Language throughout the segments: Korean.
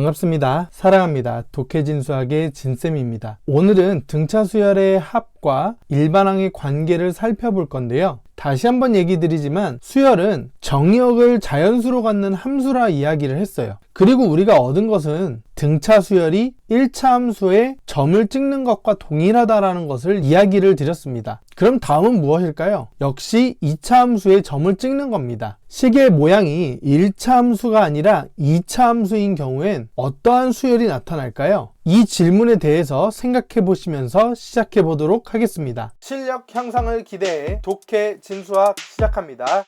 반갑습니다. 사랑합니다. 독해진 수학의 진쌤입니다. 오늘은 등차 수열의 합과 일반항의 관계를 살펴볼 건데요. 다시 한번 얘기 드리지만 수열은 정의역을 자연수로 갖는 함수라 이야기를 했어요. 그리고 우리가 얻은 것은 등차 수열이 1차 함수에 점을 찍는 것과 동일하다라는 것을 이야기를 드렸습니다. 그럼 다음은 무엇일까요? 역시 2차 함수에 점을 찍는 겁니다. 식의 모양이 1차 함수가 아니라 2차 함수인 경우엔 어떠한 수열이 나타날까요? 이 질문에 대해서 생각해 보시면서 시작해 보도록 하겠습니다. 실력 향상을 기대해 독해진 수학 시작합니다.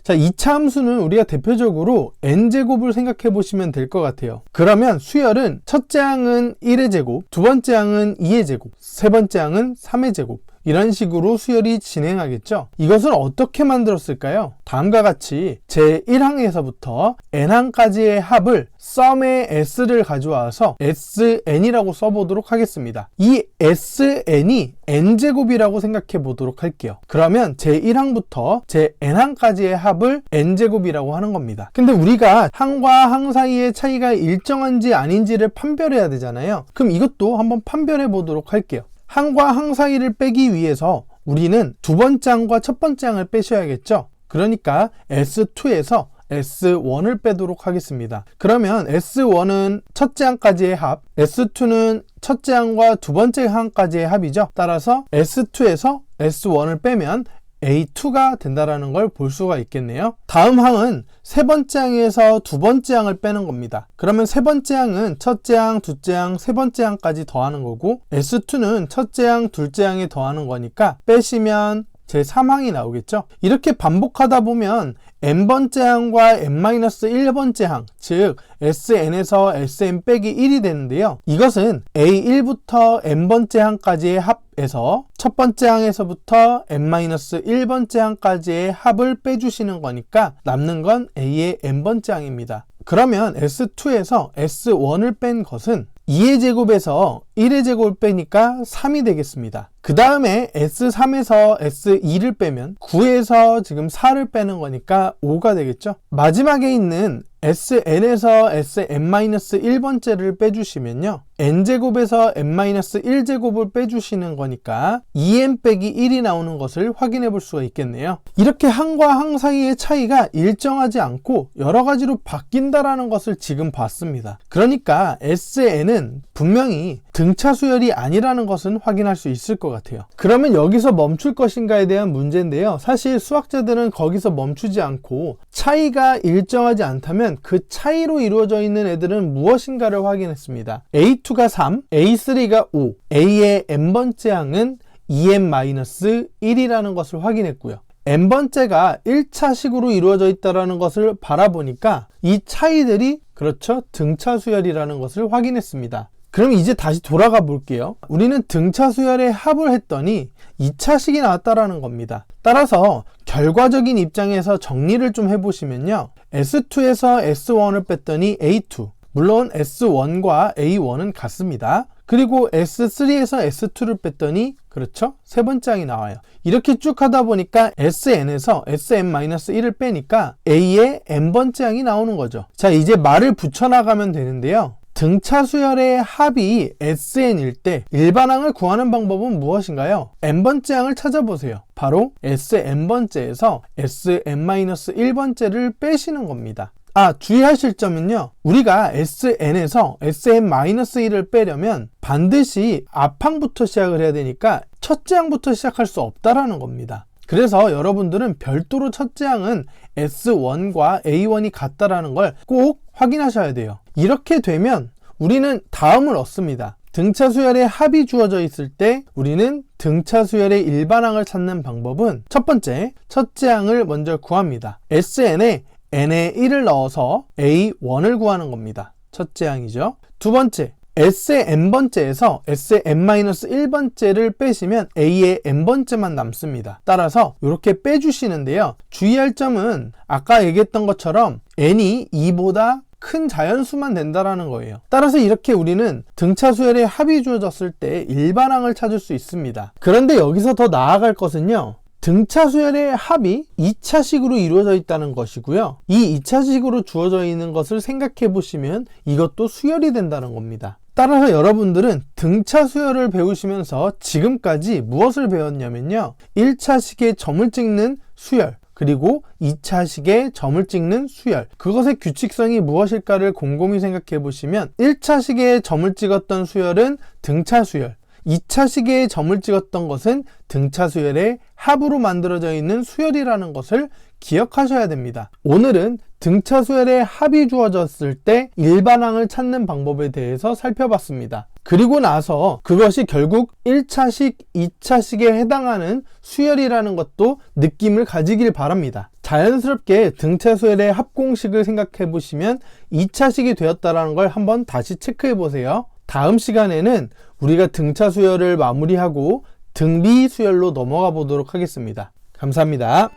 자, 2차 함수는 우리가 대표적으로 n제곱을 생각해 보시면 될 것 같아요. 그러면 수열은 첫째 항은 1의 제곱, 두 번째 항은 2의 제곱, 세 번째 항은 3의 제곱, 이런 식으로 수열이 진행하겠죠. 이것을 어떻게 만들었을까요? 다음과 같이 제1항에서부터 n항까지의 합을 썸의 s를 가져와서 sn이라고 써보도록 하겠습니다. 이 sn이 n제곱이라고 생각해 보도록 할게요. 그러면 제1항부터 제-n항까지의 합을 n제곱이라고 하는 겁니다. 근데 우리가 항과 항 사이의 차이가 일정한지 아닌지를 판별해야 되잖아요. 그럼 이것도 한번 판별해 보도록 할게요. 항과 항 사이를 빼기 위해서 우리는 두 번째 항과 첫 번째 항을 빼셔야겠죠. 그러니까 S2에서 S1을 빼도록 하겠습니다. 그러면 S1은 첫째 항까지의 합, S2는 첫째 항과 두 번째 항까지의 합이죠. 따라서 S2에서 S1을 빼면 A2가 된다라는 걸 볼 수가 있겠네요. 다음 항은 세 번째 항에서 두 번째 항을 빼는 겁니다. 그러면 세 번째 항은 첫째 항, 둘째 항, 세 번째 항까지 더하는 거고 S2는 첫째 항, 둘째 항에 더하는 거니까 빼시면 제3항이 나오겠죠. 이렇게 반복하다 보면 n번째 항과 n-1번째 항, 즉 sn에서 sn 빼기 1이 되는데요. 이것은 a1부터 n번째 항까지의 합에서 첫 번째 항에서부터 n-1번째 항까지의 합을 빼주시는 거니까 남는 건 a의 n번째 항입니다. 그러면 S2에서 S1을 뺀 것은 2의 제곱에서 1의 제곱을 빼니까 3이 되겠습니다. 그 다음에 S3에서 S2를 빼면 9에서 지금 4를 빼는 거니까 5가 되겠죠. 마지막에 있는 SN에서 SN-1번째를 빼주시면요, n제곱에서 n-1제곱을 빼주시는 거니까 2n 빼기 1이 나오는 것을 확인해 볼 수가 있겠네요. 이렇게 항과 항 사이의 차이가 일정하지 않고 여러 가지로 바뀐다라는 것을 지금 봤습니다. 그러니까 SN은 분명히 등차 수열이 아니라는 것은 확인할 수 있을 것 같아요. 그러면 여기서 멈출 것인가에 대한 문제인데요. 사실 수학자들은 거기서 멈추지 않고 차이가 일정하지 않다면 그 차이로 이루어져 있는 애들은 무엇인가를 확인했습니다. A2가 3, A3가 5, A의 n번째 항은 2n-1이라는 것을 확인했고요. n번째가 1차식으로 이루어져 있다는 것을 바라보니까 이 차이들이 그렇죠, 등차 수열이라는 것을 확인했습니다. 그럼 이제 다시 돌아가 볼게요. 우리는 등차 수열의 합을 했더니 2차식이 나왔다라는 겁니다. 따라서 결과적인 입장에서 정리를 좀 해보시면요, S2에서 S1을 뺐더니 A2, 물론 S1과 A1은 같습니다. 그리고 S3에서 S2를 뺐더니 그렇죠, 세 번째 항이 나와요. 이렇게 쭉 하다 보니까 SN에서 SN-1을 빼니까 A의 n번째 항이 나오는 거죠. 자, 이제 말을 붙여나가면 되는데요. 등차 수열의 합이 SN일 때 일반항을 구하는 방법은 무엇인가요? n번째 항을 찾아보세요. 바로 SN번째에서 SN-1번째를 빼시는 겁니다. 주의하실 점은요, 우리가 SN에서 SN-1을 빼려면 반드시 앞항부터 시작을 해야 되니까 첫째 항부터 시작할 수 없다라는 겁니다. 그래서 여러분들은 별도로 첫째 항은 S1과 A1이 같다라는 걸 꼭 확인하셔야 돼요. 이렇게 되면 우리는 다음을 얻습니다. 등차 수열의 합이 주어져 있을 때 우리는 등차 수열의 일반항을 찾는 방법은 첫 번째, 첫째 항을 먼저 구합니다. SN에 n에 1을 넣어서 A1을 구하는 겁니다. 첫째 항이죠. 두 번째, S의 n번째에서 S의 n-1번째를 빼시면 A의 n번째만 남습니다. 따라서 이렇게 빼주시는데요. 주의할 점은 아까 얘기했던 것처럼 n이 2보다 큰 자연수만 된다라는 거예요. 따라서 이렇게 우리는 등차 수열의 합이 주어졌을 때 일반항을 찾을 수 있습니다. 그런데 여기서 더 나아갈 것은요, 등차 수열의 합이 2차식으로 이루어져 있다는 것이고요. 이 2차식으로 주어져 있는 것을 생각해 보시면 이것도 수열이 된다는 겁니다. 따라서 여러분들은 등차 수열을 배우시면서 지금까지 무엇을 배웠냐면요. 1차식에 점을 찍는 수열, 그리고 2차식에 점을 찍는 수열, 그것의 규칙성이 무엇일까를 곰곰이 생각해 보시면 1차식에 점을 찍었던 수열은 등차 수열, 2차식에 점을 찍었던 것은 등차 수열의 합으로 만들어져 있는 수열이라는 것을 기억하셔야 됩니다. 오늘은 등차 수열의 합이 주어졌을 때 일반항을 찾는 방법에 대해서 살펴봤습니다. 그리고 나서 그것이 결국 1차식, 2차식에 해당하는 수열이라는 것도 느낌을 가지길 바랍니다. 자연스럽게 등차 수열의 합 공식을 생각해 보시면 2차식이 되었다는 걸 한번 다시 체크해 보세요. 다음 시간에는 우리가 등차 수열을 마무리하고 등비 수열로 넘어가 보도록 하겠습니다. 감사합니다.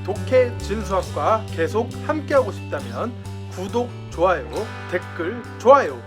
독해 진수학과 계속 함께하고 싶다면 구독, 좋아요, 댓글, 좋아요